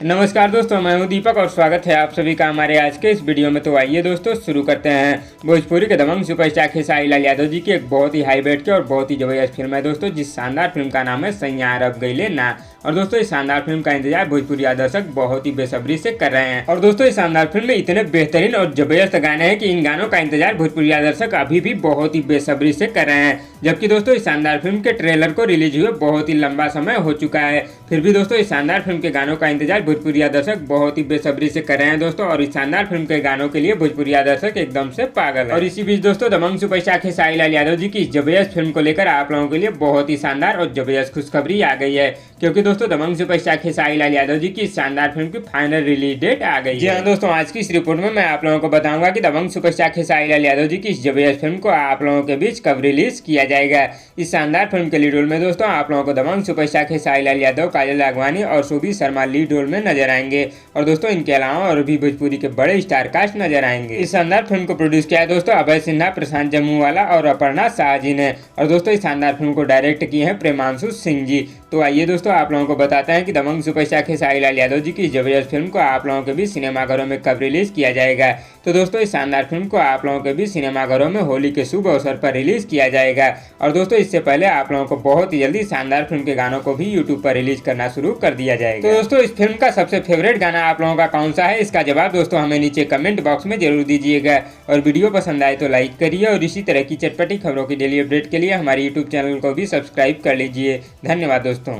नमस्कार दोस्तों, मैं हूं दीपक और स्वागत है आप सभी का हमारे आज के इस वीडियो में। तो आइए दोस्तों शुरू करते हैं। भोजपुरी के दबंग सुपरस्टार खेसारी लाल यादव जी की एक बहुत ही हाई रेट की और बहुत ही जबरदस्त फिल्म है दोस्तों, जिस शानदार फिल्म का नाम है सैयां अरब गइले ना। और दोस्तों इस शानदार फिल्म का इंतजार भोजपुरी दर्शक बहुत ही बेसब्री से कर रहे हैं। और दोस्तों इस शानदार फिल्म में इतने बेहतरीन और जबरदस्त गाने हैं कि इन गानों का इंतजार भोजपुरी दर्शक अभी भी बहुत ही बेसब्री से कर रहे हैं। जबकि दोस्तों इस शानदार फिल्म के ट्रेलर को रिलीज हुए बहुत ही लंबा समय हो चुका है, फिर भी दोस्तों इस शानदार फिल्म के गानों का इंतजार भोजपुरी दर्शक बहुत ही बेसब्री से कर रहे हैं दोस्तों। और इस शानदार फिल्म के गानों के लिए भोजपुरी दर्शक एकदम से पागल है। और इसी बीच दोस्तों दबंग सुपरस्टार खेसारी लाल यादव जी की इस जबरदस्त फिल्म को लेकर आप लोगों के लिए बहुत ही शानदार और जबरदस्त खुशखबरी आ गई है, क्योंकि दोस्तों दबंग सुपरस्टार खेसारी लाल यादव जी की इस शानदार फिल्म की फाइनल रिलीज डेट आ गई है। जी हाँ दोस्तों, आज की इस रिपोर्ट में मैं आप लोगों को बताऊंगा कि दबंग सुपरस्टार खेसारी लाल यादव जी की इस जबरदस्त फिल्म को आप लोगों के बीच कब रिलीज किया जाएगा। इस शानदार फिल्म के लीड रोल में दोस्तों आप लोगों को दबंग सुपरस्टार खेसारी लाल यादव, काजल राघवानी और सुबीर शर्मा लीड रोल में नजर आएंगे। और दोस्तों इनके अलावा और भी भोजपुरी के बड़े स्टार कास्ट नजर आएंगे। इस शानदार फिल्म को प्रोड्यूस किया है दोस्तों अभय सिन्हा, प्रशांत जम्मूवाला और अपर्णा शाह जी ने। और दोस्तों इस शानदार फिल्म को डायरेक्ट किए हैं प्रेमांशु सिंह जी। तो आइए दोस्तों आप लोगों को बताते हैं कि दबंग सुपरस्टार खेसारी लाल यादव जी की जबरदस्त फिल्म को आप लोगों के बीच सिनेमाघरों में कब रिलीज किया जाएगा। तो दोस्तों इस शानदार फिल्म को आप लोगों के बीच सिनेमाघरों में होली के शुभ अवसर पर रिलीज किया जाएगा। और दोस्तों इससे पहले आप लोगों को बहुत ही जल्दी शानदार फिल्म के गानों को भी यूट्यूब पर रिलीज करना शुरू कर दिया जाएगा। तो दोस्तों इस फिल्म का सबसे फेवरेट गाना आप लोगों का कौन सा है, इसका जवाब दोस्तों हमें नीचे कमेंट बॉक्स में जरूर दीजिएगा। और वीडियो पसंद आए तो लाइक करिए और इसी तरह की चटपटी खबरों की डेली अपडेट के लिए हमारे यूट्यूब चैनल को भी सब्सक्राइब कर लीजिए। धन्यवाद दोस्तों।